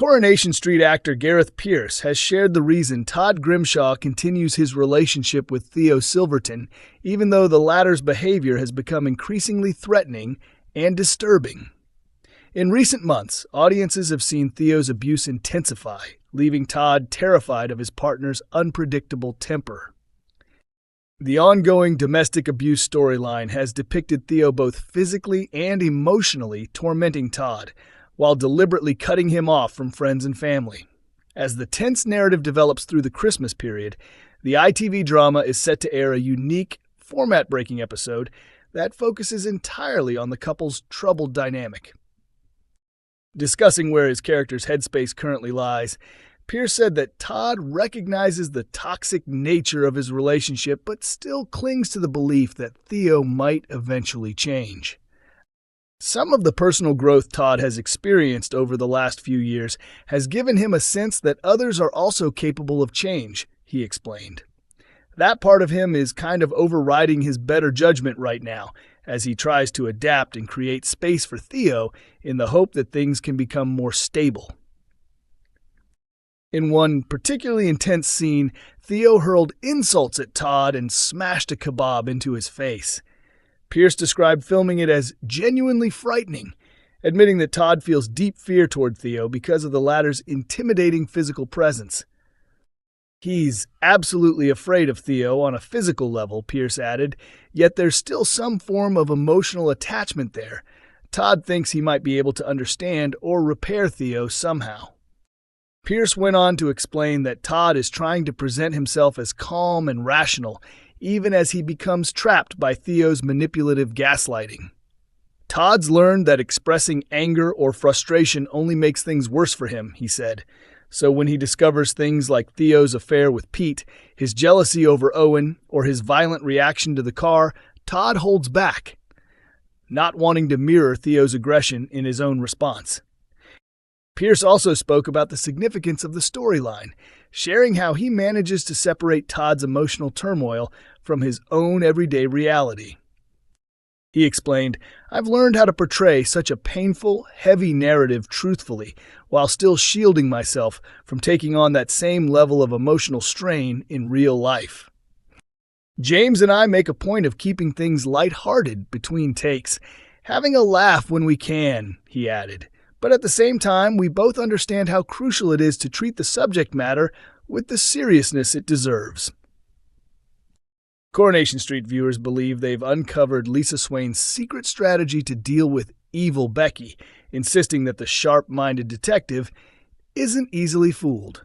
Coronation Street actor Gareth has shared the reason Todd Grimshaw continues his relationship with Theo Silverton, even though the latter's behavior has become increasingly threatening and disturbing. In recent months, audiences have seen Theo's abuse intensify, leaving Todd terrified of his partner's unpredictable temper. The ongoing domestic abuse storyline has depicted Theo both physically and emotionally tormenting Todd, while deliberately cutting him off from friends and family. As the tense narrative develops through the Christmas period, the ITV drama is set to air a unique, format-breaking episode that focuses entirely on the couple's troubled dynamic. Discussing where his character's headspace currently lies, Pierce said that Todd recognizes the toxic nature of his relationship but still clings to the belief that Theo might eventually change. Some of the personal growth Todd has experienced over the last few years has given him a sense that others are also capable of change, he explained. That part of him is kind of overriding his better judgment right now, as he tries to adapt and create space for Theo in the hope that things can become more stable. In one particularly intense scene, Theo hurled insults at Todd and smashed a kebab into his face. Pierce described filming it as genuinely frightening, admitting that Todd feels deep fear toward Theo because of the latter's intimidating physical presence. He's absolutely afraid of Theo on a physical level, Pierce added, yet there's still some form of emotional attachment there. Todd thinks he might be able to understand or repair Theo somehow. Pierce went on to explain that Todd is trying to present himself as calm and rational, even as he becomes trapped by Theo's manipulative gaslighting. Todd's learned that expressing anger or frustration only makes things worse for him, he said. So when he discovers things like Theo's affair with Pete, his jealousy over Owen, or his violent reaction to the car, Todd holds back, not wanting to mirror Theo's aggression in his own response. Pierce also spoke about the significance of the storyline, sharing how he manages to separate Todd's emotional turmoil from his own everyday reality. He explained, "I've learned how to portray such a painful, heavy narrative truthfully, while still shielding myself from taking on that same level of emotional strain in real life. James and I make a point of keeping things lighthearted between takes, having a laugh when we can," he added. "But at the same time, we both understand how crucial it is to treat the subject matter with the seriousness it deserves." Coronation Street viewers believe they've uncovered Lisa Swain's secret strategy to deal with evil Becky, insisting that the sharp-minded detective isn't easily fooled.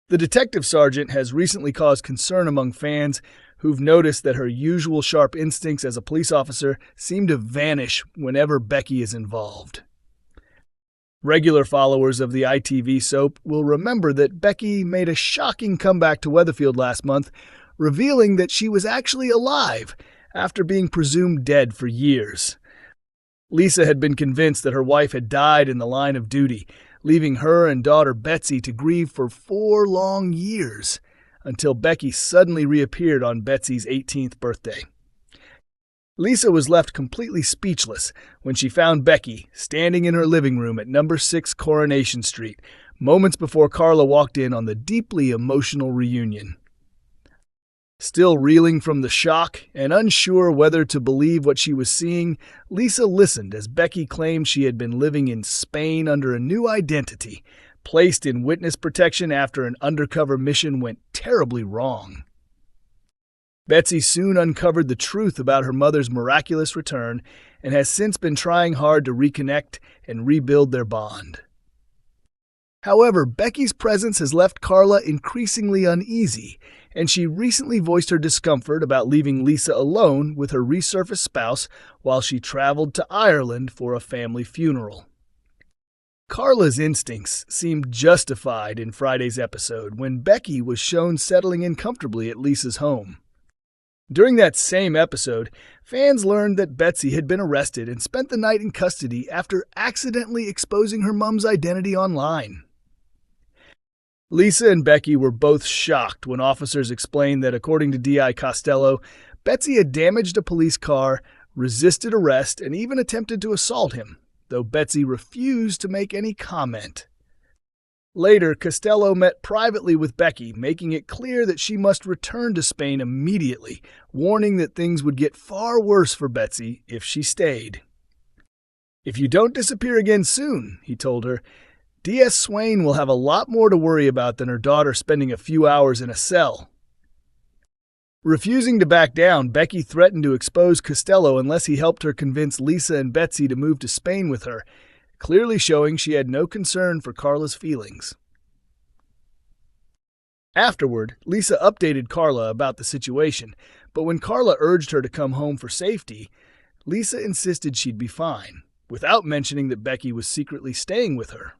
The detective sergeant has recently caused concern among fans who've noticed that her usual sharp instincts as a police officer seem to vanish whenever Becky is involved. Regular followers of the ITV soap will remember that Becky made a shocking comeback to Weatherfield last month, revealing that she was actually alive after being presumed dead for years. Lisa had been convinced that her wife had died in the line of duty, leaving her and daughter Betsy to grieve for 4 long years, until Becky suddenly reappeared on Betsy's 18th birthday. Lisa was left completely speechless when she found Becky standing in her living room at number 6 Coronation Street, moments before Carla walked in on the deeply emotional reunion. Still reeling from the shock and unsure whether to believe what she was seeing, Lisa listened as Becky claimed she had been living in Spain under a new identity, placed in witness protection after an undercover mission went terribly wrong. Betsy soon uncovered the truth about her mother's miraculous return and has since been trying hard to reconnect and rebuild their bond. However, Becky's presence has left Carla increasingly uneasy, and she recently voiced her discomfort about leaving Lisa alone with her resurfaced spouse while she traveled to Ireland for a family funeral. Carla's instincts seemed justified in Friday's episode when Becky was shown settling in comfortably at Lisa's home. During that same episode, fans learned that Betsy had been arrested and spent the night in custody after accidentally exposing her mom's identity online. Lisa and Becky were both shocked when officers explained that, according to D.I. Costello, Betsy had damaged a police car, resisted arrest, and even attempted to assault him, though Betsy refused to make any comment. Later, Costello met privately with Becky, making it clear that she must return to Spain immediately, warning that things would get far worse for Betsy if she stayed. "If you don't disappear again soon," he told her, "D.S. Swain will have a lot more to worry about than her daughter spending a few hours in a cell." Refusing to back down, Becky threatened to expose Costello unless he helped her convince Lisa and Betsy to move to Spain with her, clearly showing she had no concern for Carla's feelings. Afterward, Lisa updated Carla about the situation, but when Carla urged her to come home for safety, Lisa insisted she'd be fine, without mentioning that Becky was secretly staying with her.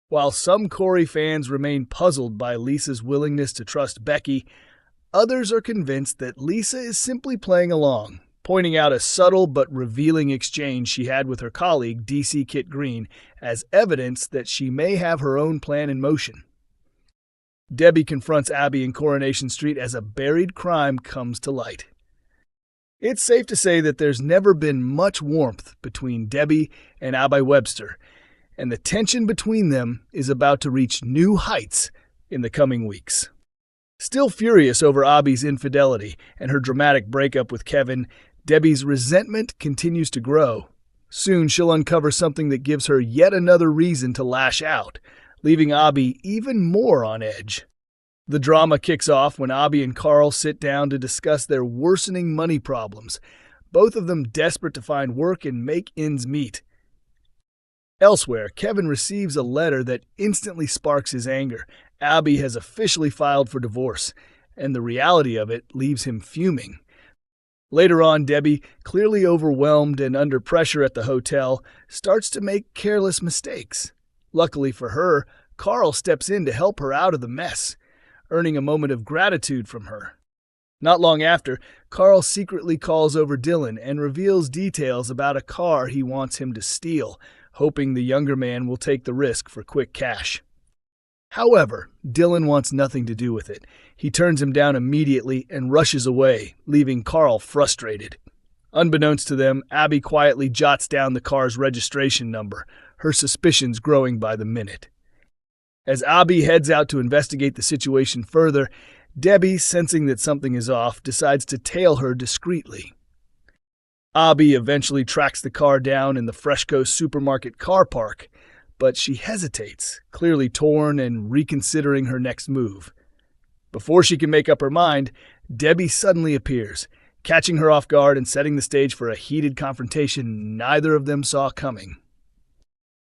While some Corey fans remain puzzled by Lisa's willingness to trust Becky, others are convinced that Lisa is simply playing along, pointing out a subtle but revealing exchange she had with her colleague, DC Kit Green, as evidence that she may have her own plan in motion. Debbie confronts Abby in Coronation Street as a buried crime comes to light. It's safe to say that there's never been much warmth between Debbie and Abby Webster, and the tension between them is about to reach new heights in the coming weeks. Still furious over Abby's infidelity and her dramatic breakup with Kevin, Debbie's resentment continues to grow. Soon she'll uncover something that gives her yet another reason to lash out, leaving Abby even more on edge. The drama kicks off when Abby and Carl sit down to discuss their worsening money problems, both of them desperate to find work and make ends meet. Elsewhere, Kevin receives a letter that instantly sparks his anger. Abby has officially filed for divorce, and the reality of it leaves him fuming. Later on, Debbie, clearly overwhelmed and under pressure at the hotel, starts to make careless mistakes. Luckily for her, Carl steps in to help her out of the mess, earning a moment of gratitude from her. Not long after, Carl secretly calls over Dylan and reveals details about a car he wants him to steal, hoping the younger man will take the risk for quick cash. However, Dylan wants nothing to do with it. He turns him down immediately and rushes away, leaving Carl frustrated. Unbeknownst to them, Abby quietly jots down the car's registration number, her suspicions growing by the minute. As Abby heads out to investigate the situation further, Debbie, sensing that something is off, decides to tail her discreetly. Abby eventually tracks the car down in the Freshco supermarket car park, but she hesitates, clearly torn and reconsidering her next move. Before she can make up her mind, Debbie suddenly appears, catching her off guard and setting the stage for a heated confrontation neither of them saw coming.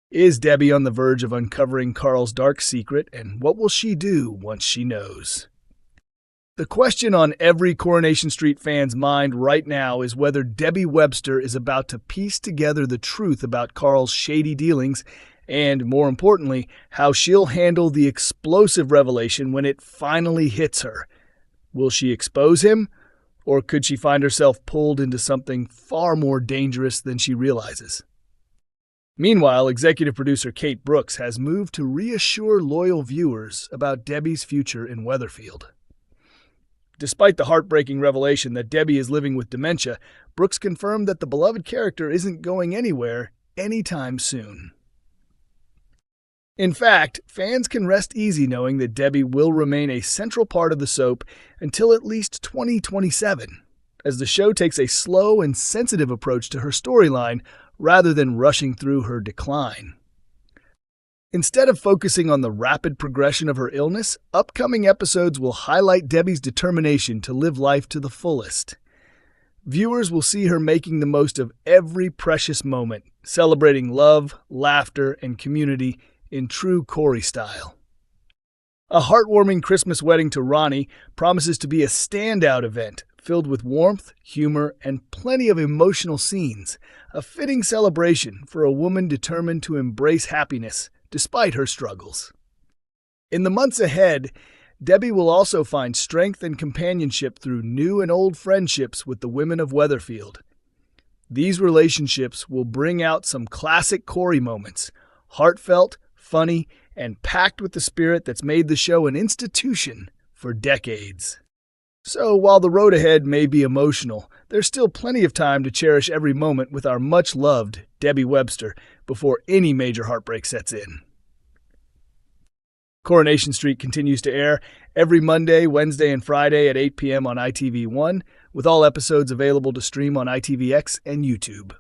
Is Debbie on the verge of uncovering Carl's dark secret, and what will she do once she knows? The question on every Coronation Street fan's mind right now is whether Debbie Webster is about to piece together the truth about Carl's shady dealings and, more importantly, how she'll handle the explosive revelation when it finally hits her. Will she expose him, or could she find herself pulled into something far more dangerous than she realizes? Meanwhile, executive producer Kate Brooks has moved to reassure loyal viewers about Debbie's future in Weatherfield. Despite the heartbreaking revelation that Debbie is living with dementia, Brooks confirmed that the beloved character isn't going anywhere anytime soon. In fact, fans can rest easy knowing that Debbie will remain a central part of the soap until at least 2027, as the show takes a slow and sensitive approach to her storyline rather than rushing through her decline. Instead of focusing on the rapid progression of her illness, upcoming episodes will highlight Debbie's determination to live life to the fullest. Viewers will see her making the most of every precious moment, celebrating love, laughter, and community in true Corey style. A heartwarming Christmas wedding to Ronnie promises to be a standout event filled with warmth, humor, and plenty of emotional scenes, a fitting celebration for a woman determined to embrace happiness despite her struggles. In the months ahead, Debbie will also find strength and companionship through new and old friendships with the women of Weatherfield. These relationships will bring out some classic Corey moments, heartfelt, funny, and packed with the spirit that's made the show an institution for decades. So while the road ahead may be emotional, there's still plenty of time to cherish every moment with our much-loved Debbie Webster before any major heartbreak sets in. Coronation Street continues to air every Monday, Wednesday, and Friday at 8 p.m. on ITV1, with all episodes available to stream on ITVX and YouTube.